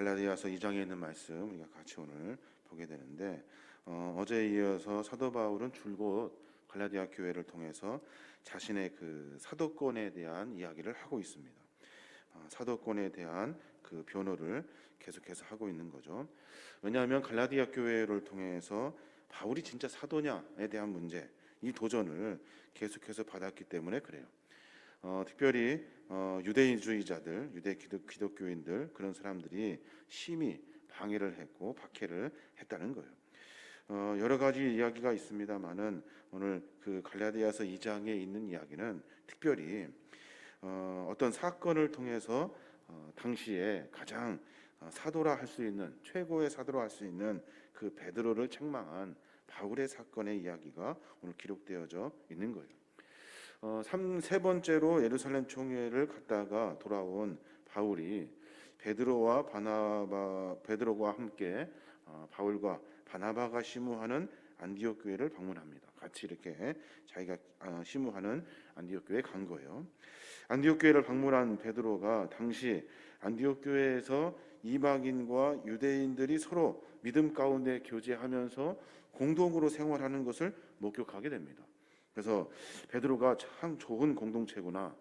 갈라디아서 2장에 있는 말씀 우리가 같이 오늘 보게 되는데 어제에 이어서 사도 바울은 줄곧 갈라디아 교회를 통해서 자신의 그 사도권에 대한 이야기를 하고 있습니다. 사도권에 대한 그 변호를 계속해서 하고 있는 거죠. 왜냐하면 갈라디아 교회를 통해서 바울이 진짜 사도냐에 대한 문제, 이 도전을 계속해서 받았기 때문에 그래요. 특별히 유대인주의자들, 기독교인들 그런 사람들이 심히 방해를 했고 박해를 했다는 거예요. 여러 가지 이야기가 있습니다만은 오늘 그 갈라디아서 2장에 있는 이야기는 특별히 어떤 사건을 통해서 당시에 가장 사도라 할 수 있는 최고의 사도라 할 수 있는 그 베드로를 책망한 바울의 사건의 이야기가 오늘 기록되어져 있는 거예요. 세 번째로 예루살렘 총회를 갔다가 돌아온 바울이 베드로와 함께 바울과 바나바가 심우하는 안디옥 교회를 방문합니다. 같이 이렇게 자기가 심우하는 안디옥 교회에 간 거예요. 안디옥 교회를 방문한 베드로가 당시 안디옥 교회에서 이방인과 유대인들이 서로 믿음 가운데 교제하면서 공동으로 생활하는 것을 목격하게 됩니다. 그래서 베드로가 참 좋은 공동체구나,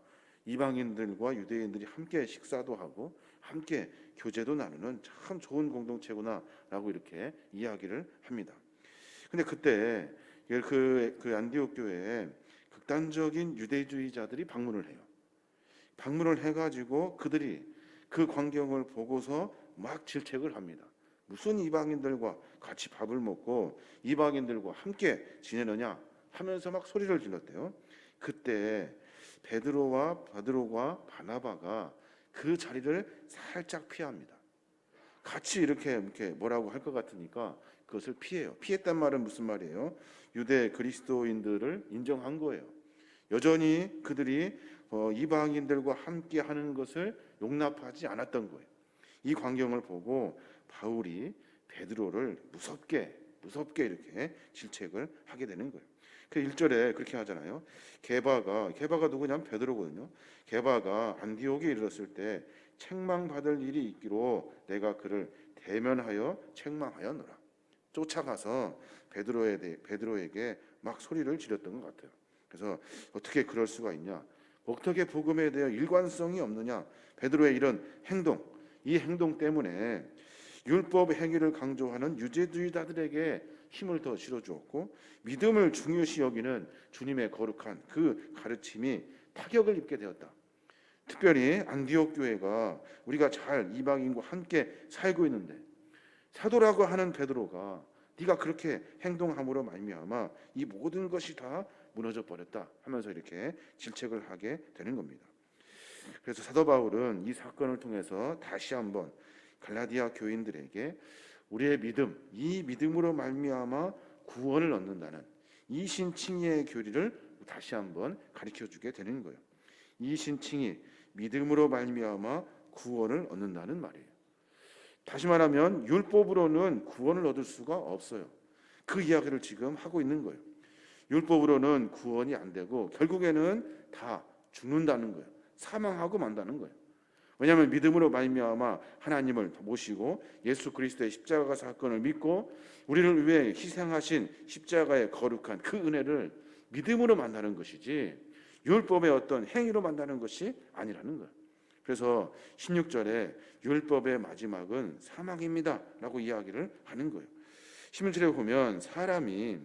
이방인들과 유대인들이 함께 식사도 하고 함께 교제도 나누는 참 좋은 공동체구나 라고 이렇게 이야기를 합니다. 근데 그때 그 안디옥 교회에 극단적인 유대주의자들이 방문을 해요. 방문을 해가지고 그들이 그 광경을 보고서 막 질책을 합니다. 무슨 이방인들과 같이 밥을 먹고 이방인들과 함께 지내느냐 하면서 막 소리를 질렀대요. 그때 베드로와 바나바가 그 자리를 살짝 피합니다. 같이 이렇게 뭐라고 할 것 같으니까 그것을 피해요. 피했단 말은 무슨 말이에요? 유대 그리스도인들을 인정한 거예요. 여전히 그들이 이방인들과 함께 하는 것을 용납하지 않았던 거예요. 이 광경을 보고 바울이 베드로를 무섭게 이렇게 질책을 하게 되는 거예요. 그 1절에 그렇게 하잖아요. 게바가 누구냐면 베드로거든요. 게바가 안디옥에 이르렀을 때 책망받을 일이 있기로 내가 그를 대면하여 책망하였노라. 쫓아가서 베드로에게 막 소리를 지렸던 것 같아요. 그래서 어떻게 그럴 수가 있냐? 어떻게 복음에 대해 일관성이 없느냐? 베드로의 이런 행동, 이 행동 때문에 율법 행위를 강조하는 유대주의자들에게 힘을 더 실어주었고 믿음을 중요시 여기는 주님의 거룩한 그 가르침이 타격을 입게 되었다. 특별히 안디옥 교회가 우리가 잘 이방인과 함께 살고 있는데 사도라고 하는 베드로가 네가 그렇게 행동함으로 말미암아 이 모든 것이 다 무너져 버렸다 하면서 이렇게 질책을 하게 되는 겁니다. 그래서 사도 바울은 이 사건을 통해서 다시 한번 갈라디아 교인들에게 우리의 믿음, 이 믿음으로 말미암아 구원을 얻는다는 이 신칭의의 교리를 다시 한번 가르쳐주게 되는 거예요. 이 신칭의 믿음으로 말미암아 구원을 얻는다는 말이에요. 다시 말하면 율법으로는 구원을 얻을 수가 없어요. 그 이야기를 지금 하고 있는 거예요. 율법으로는 구원이 안 되고 결국에는 다 죽는다는 거예요. 사망하고 만다는 거예요. 왜냐하면 믿음으로 말미암아 하나님을 모시고 예수 그리스도의 십자가 사건을 믿고 우리를 위해 희생하신 십자가의 거룩한 그 은혜를 믿음으로 만나는 것이지 율법의 어떤 행위로 만나는 것이 아니라는 거예요. 그래서 16절에 율법의 마지막은 사망입니다 라고 이야기를 하는 거예요. 16절에 보면 사람이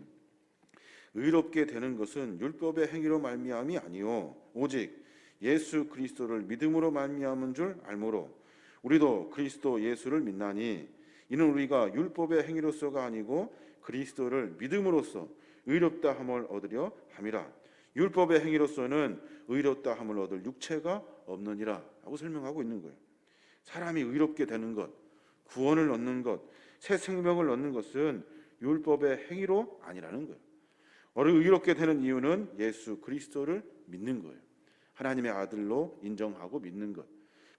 의롭게 되는 것은 율법의 행위로 말미암이 아니요 오직 예수 그리스도를 믿음으로 말미암은 줄 알므로 우리도 그리스도 예수를 믿나니 이는 우리가 율법의 행위로서가 아니고 그리스도를 믿음으로써 의롭다 함을 얻으려 함이라. 율법의 행위로서는 의롭다 함을 얻을 육체가 없느니라 하고 설명하고 있는 거예요. 사람이 의롭게 되는 것, 구원을 얻는 것, 새 생명을 얻는 것은 율법의 행위로 아니라는 거예요. 의롭게 되는 이유는 예수 그리스도를 믿는 거예요. 하나님의 아들로 인정하고 믿는 것.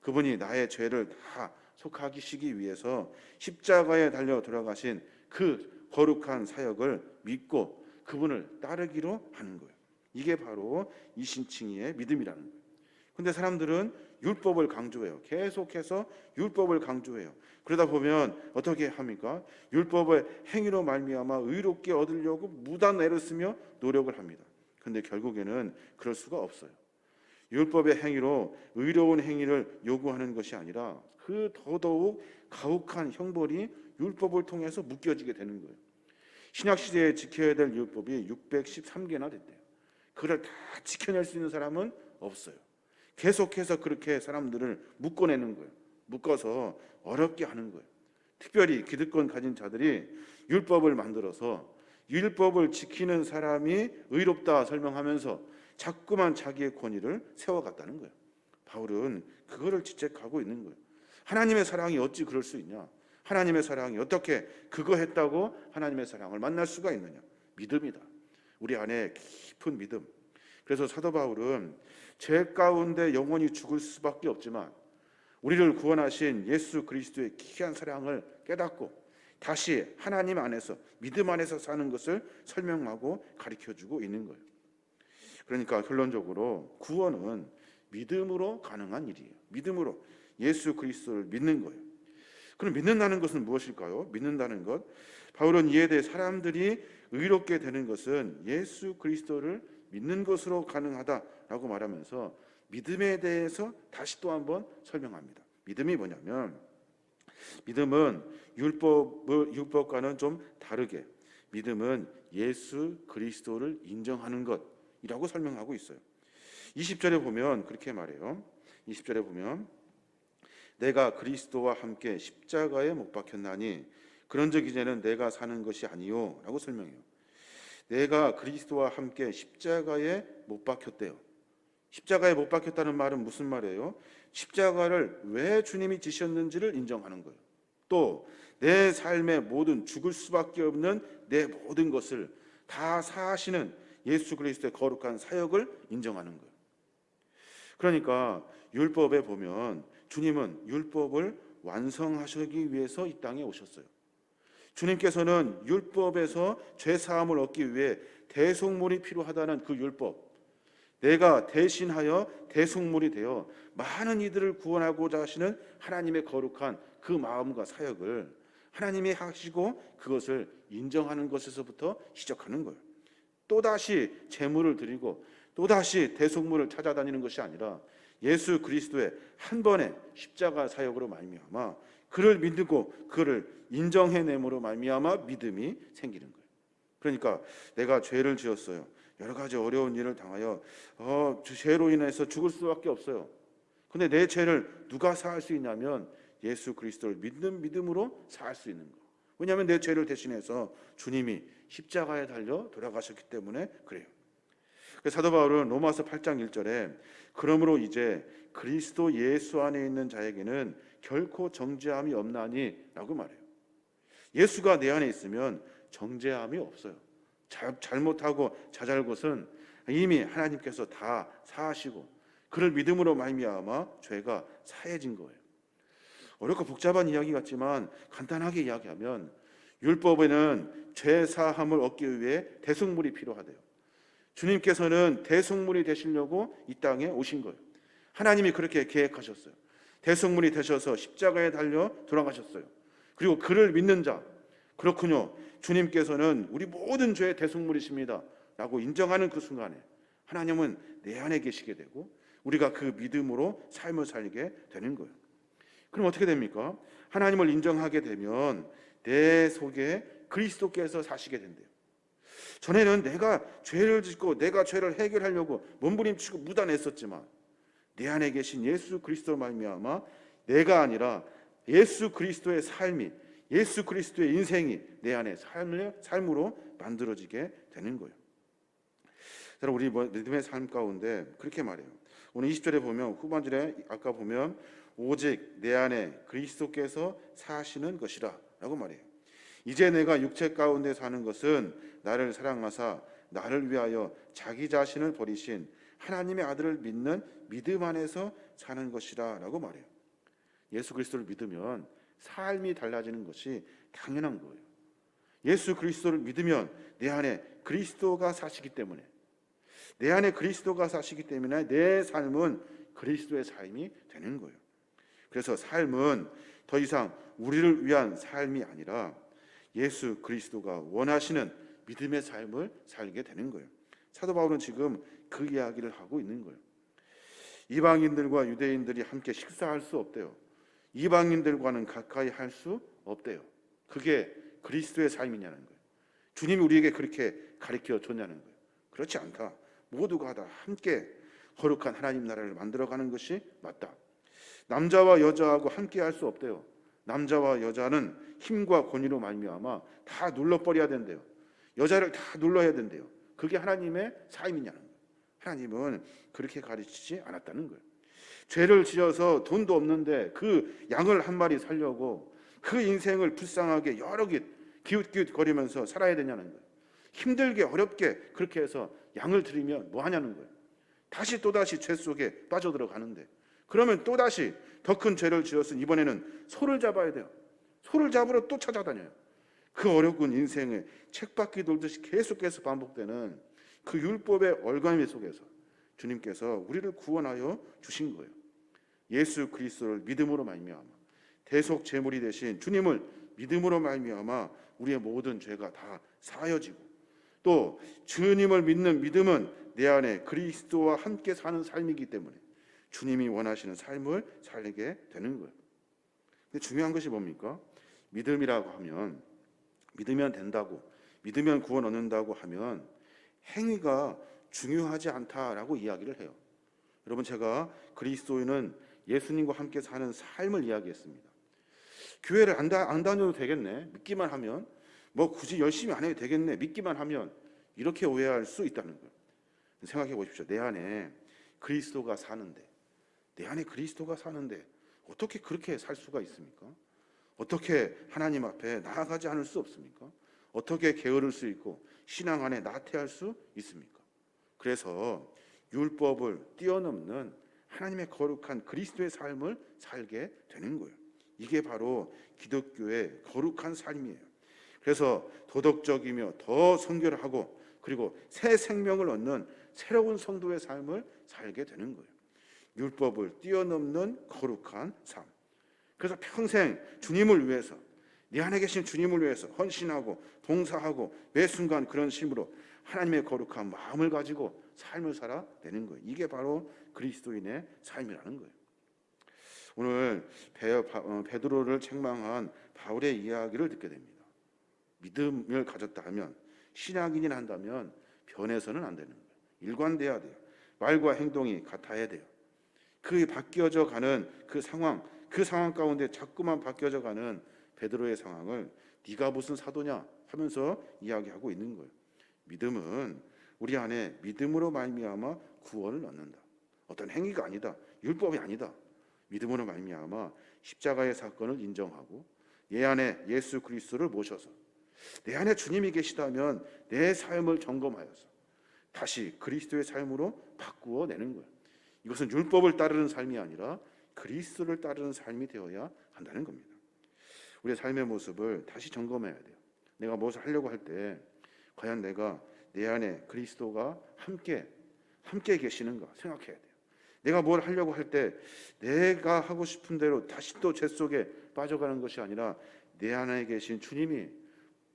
그분이 나의 죄를 다 속하시기 위해서 십자가에 달려 돌아가신 그 거룩한 사역을 믿고 그분을 따르기로 하는 거예요. 이게 바로 이신칭의의 믿음이라는 거예요. 근데 사람들은 율법을 강조해요. 계속해서 율법을 강조해요. 그러다 보면 어떻게 합니까? 율법의 행위로 말미암아 의롭게 얻으려고 무단 애를 쓰며 노력을 합니다. 그런데 결국에는 그럴 수가 없어요. 율법의 행위로 의로운 행위를 요구하는 것이 아니라 그 더더욱 가혹한 형벌이 율법을 통해서 묶여지게 되는 거예요. 신약 시대에 지켜야 될 율법이 613개나 됐대요. 그걸 다 지켜낼 수 있는 사람은 없어요. 계속해서 그렇게 사람들을 묶어내는 거예요. 묶어서 어렵게 하는 거예요. 특별히 기득권 가진 자들이 율법을 만들어서 율법을 지키는 사람이 의롭다 설명하면서 자꾸만 자기의 권위를 세워갔다는 거예요. 바울은 그거를 지적하고 있는 거예요. 하나님의 사랑이 어찌 그럴 수 있냐? 하나님의 사랑이 어떻게 그거 했다고 하나님의 사랑을 만날 수가 있느냐? 믿음이다. 우리 안에 깊은 믿음. 그래서 사도 바울은 죄 가운데 영원히 죽을 수밖에 없지만 우리를 구원하신 예수 그리스도의 귀한 사랑을 깨닫고 다시 하나님 안에서 믿음 안에서 사는 것을 설명하고 가르쳐주고 있는 거예요. 그러니까 결론적으로 구원은 믿음으로 가능한 일이에요. 믿음으로 예수 그리스도를 믿는 거예요. 그럼 믿는다는 것은 무엇일까요? 믿는다는 것, 바울은 이에 대해 사람들이 의롭게 되는 것은 예수 그리스도를 믿는 것으로 가능하다라고 말하면서 믿음에 대해서 다시 또 한번 설명합니다. 믿음이 뭐냐면 믿음은 율법과는 좀 다르게 믿음은 예수 그리스도를 인정하는 것이라고 설명하고 있어요. 20절에 보면 그렇게 말해요. 20절에 보면 내가 그리스도와 함께 십자가에 못 박혔나니 그런즉 이제는 내가 사는 것이 아니요 라고 설명해요. 내가 그리스도와 함께 십자가에 못 박혔대요. 십자가에 못 박혔다는 말은 무슨 말이에요? 십자가를 왜 주님이 지셨는지를 인정하는 거예요. 또 내 삶의 모든 죽을 수밖에 없는 내 모든 것을 다 사하시는 예수 그리스도의 거룩한 사역을 인정하는 거예요. 그러니까 율법에 보면 주님은 율법을 완성하시기 위해서 이 땅에 오셨어요. 주님께서는 율법에서 죄 사함을 얻기 위해 대속물이 필요하다는 그 율법, 내가 대신하여 대속물이 되어 많은 이들을 구원하고자 하시는 하나님의 거룩한 그 마음과 사역을 하나님이 하시고 그것을 인정하는 것에서부터 시작하는 거예요. 또다시 제물을 드리고 또다시 대속물을 찾아다니는 것이 아니라 예수 그리스도의 한 번의 십자가 사역으로 말미암아 그를 믿고 그를 인정해냄으로 말미암아 믿음이 생기는 거예요. 그러니까 내가 죄를 지었어요. 여러 가지 어려운 일을 당하여 죄로 인해서 죽을 수밖에 없어요. 근데 내 죄를 누가 사할 수 있냐면 예수 그리스도를 믿는 믿음으로 사할 수 있는 거예요. 왜냐하면 내 죄를 대신해서 주님이 십자가에 달려 돌아가셨기 때문에 그래요. 사도 바울은 로마서 8장 1절에 그러므로 이제 그리스도 예수 안에 있는 자에게는 결코 정죄함이 없나니 라고 말해요. 예수가 내 안에 있으면 정죄함이 없어요. 잘못하고 자잘한 것은 이미 하나님께서 다 사하시고 그를 믿음으로 말미암아 죄가 사해진 거예요. 어렵고 복잡한 이야기 같지만 간단하게 이야기하면 율법에는 죄 사함을 얻기 위해 대속물이 필요하대요. 주님께서는 대속물이 되시려고 이 땅에 오신 거예요. 하나님이 그렇게 계획하셨어요. 대속물이 되셔서 십자가에 달려 돌아가셨어요. 그리고 그를 믿는 자, 그렇군요, 주님께서는 우리 모든 죄의 대속물이십니다 라고 인정하는 그 순간에 하나님은 내 안에 계시게 되고 우리가 그 믿음으로 삶을 살게 되는 거예요. 그럼 어떻게 됩니까? 하나님을 인정하게 되면 내 속에 그리스도께서 사시게 된대요. 전에는 내가 죄를 짓고 내가 죄를 해결하려고 몸부림치고 무단했었지만 내 안에 계신 예수 그리스도로 말미암아 내가 아니라 예수 그리스도의 삶이, 예수 그리스도의 인생이 내 안에 삶으로 만들어지게 되는 거예요. 우리 믿음의 삶 가운데 그렇게 말해요. 오늘 20절에 보면 후반절에 아까 보면 오직 내 안에 그리스도께서 사시는 것이라 라고 말해요. 이제 내가 육체 가운데 사는 것은 나를 사랑하사 나를 위하여 자기 자신을 버리신 하나님의 아들을 믿는 믿음 안에서 사는 것이라 라고 말해요. 예수 그리스도를 믿으면 삶이 달라지는 것이 당연한 거예요. 예수 그리스도를 믿으면 내 안에 그리스도가 사시기 때문에 내 삶은 그리스도의 삶이 되는 거예요. 그래서 삶은 더 이상 우리를 위한 삶이 아니라 예수 그리스도가 원하시는 믿음의 삶을 살게 되는 거예요. 사도 바울은 지금 그 이야기를 하고 있는 거예요. 이방인들과 유대인들이 함께 식사할 수 없대요. 이방인들과는 가까이 할 수 없대요. 그게 그리스도의 삶이냐는 거예요. 주님이 우리에게 그렇게 가르쳐 줬냐는 거예요. 그렇지 않다. 모두가 다 함께 거룩한 하나님 나라를 만들어가는 것이 맞다. 남자와 여자하고 함께 할 수 없대요. 남자와 여자는 힘과 권위로 말미암아 다 눌러버려야 된대요. 여자를 다 눌러야 된대요. 그게 하나님의 삶이냐는 거예요. 하나님은 그렇게 가르치지 않았다는 거예요. 죄를 지어서 돈도 없는데 그 양을 한 마리 살려고 그 인생을 불쌍하게 여러 개 기웃기웃거리면서 살아야 되냐는 거예요. 힘들게 어렵게 그렇게 해서 양을 드리면 뭐 하냐는 거예요. 다시 또다시 죄 속에 빠져들어가는데, 그러면 또다시 더 큰 죄를 지었으니 이번에는 소를 잡아야 돼요. 소를 잡으러 또 찾아다녀요. 그 어려운 인생에 쳇바퀴 돌듯이 계속해서 반복되는 그 율법의 얼간미 속에서 주님께서 우리를 구원하여 주신 거예요. 예수 그리스도를 믿음으로 말미암아 대속 제물이 되신 주님을 믿음으로 말미암아 우리의 모든 죄가 다 사하여지고, 또 주님을 믿는 믿음은 내 안에 그리스도와 함께 사는 삶이기 때문에 주님이 원하시는 삶을 살게 되는 거예요. 근데 중요한 것이 뭡니까? 믿음이라고 하면, 믿으면 된다고, 믿으면 구원 얻는다고 하면 행위가 중요하지 않다라고 이야기를 해요. 여러분, 제가 그리스도인은 예수님과 함께 사는 삶을 이야기했습니다. 교회를 안 다녀도 되겠네, 믿기만 하면, 뭐 굳이 열심히 안 해도 되겠네, 믿기만 하면, 이렇게 오해할 수 있다는 거예요. 생각해 보십시오. 내 안에 그리스도가 사는데, 내 안에 그리스도가 사는데 어떻게 그렇게 살 수가 있습니까? 어떻게 하나님 앞에 나아가지 않을 수 없습니까? 어떻게 게으를 수 있고 신앙 안에 나태할 수 있습니까? 그래서 율법을 뛰어넘는 하나님의 거룩한 그리스도의 삶을 살게 되는 거예요. 이게 바로 기독교의 거룩한 삶이에요. 그래서 도덕적이며 더 성결하고 그리고 새 생명을 얻는 새로운 성도의 삶을 살게 되는 거예요. 율법을 뛰어넘는 거룩한 삶. 그래서 평생 주님을 위해서, 내 안에 계신 주님을 위해서 헌신하고 봉사하고 매 순간 그런 심으로 하나님의 거룩한 마음을 가지고 삶을 살아내는 거예요. 이게 바로 그리스도인의 삶이라는 거예요. 오늘 베드로를 책망한 바울의 이야기를 듣게 됩니다. 믿음을 가졌다 하면, 신앙인이 한다면 변해서는 안 되는 거예요. 일관돼야 돼요. 말과 행동이 같아야 돼요. 그 바뀌어져 가는 그 상황 가운데 자꾸만 바뀌어져 가는 베드로의 상황을 네가 무슨 사도냐 하면서 이야기하고 있는 거예요. 믿음은 우리 안에 믿음으로 말미암아 구원을 얻는다. 어떤 행위가 아니다. 율법이 아니다. 믿음으로 말미암아 십자가의 사건을 인정하고 내 안에 예수 그리스도를 모셔서 내 안에 주님이 계시다면 내 삶을 점검하여서 다시 그리스도의 삶으로 바꾸어 내는 거예요. 이것은 율법을 따르는 삶이 아니라 그리스도를 따르는 삶이 되어야 한다는 겁니다. 우리의 삶의 모습을 다시 점검해야 돼요. 내가 무엇을 하려고 할 때 과연 내가 내 안에 그리스도가 함께 계시는가 생각해야 돼요. 내가 뭘 하려고 할 때 내가 하고 싶은 대로 다시 또 죄 속에 빠져가는 것이 아니라 내 안에 계신 주님이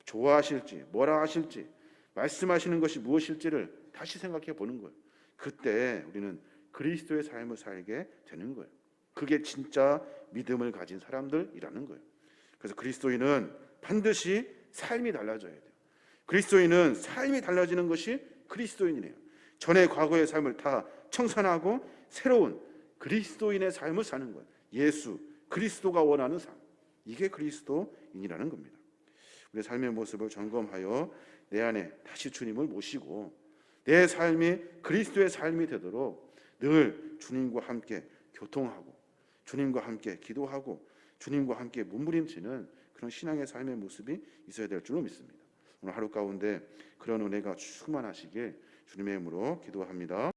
좋아하실지 뭐라 하실지 말씀하시는 것이 무엇일지를 다시 생각해 보는 거예요. 그때 우리는 그리스도의 삶을 살게 되는 거예요. 그게 진짜 믿음을 가진 사람들이라는 거예요. 그래서 그리스도인은 반드시 삶이 달라져야 돼요. 그리스도인은 삶이 달라지는 것이 그리스도인이에요. 전의 과거의 삶을 다 청산하고 새로운 그리스도인의 삶을 사는 거예요. 예수 그리스도가 원하는 삶. 이게 그리스도인이라는 겁니다. 우리의 삶의 모습을 점검하여 내 안에 다시 주님을 모시고 내 삶이 그리스도의 삶이 되도록 늘 주님과 함께 교통하고 주님과 함께 기도하고 주님과 함께 몸부림치는 그런 신앙의 삶의 모습이 있어야 될 줄로 믿습니다. 오늘 하루 가운데 그런 은혜가 충만하시길 주님의 이름으로 기도합니다.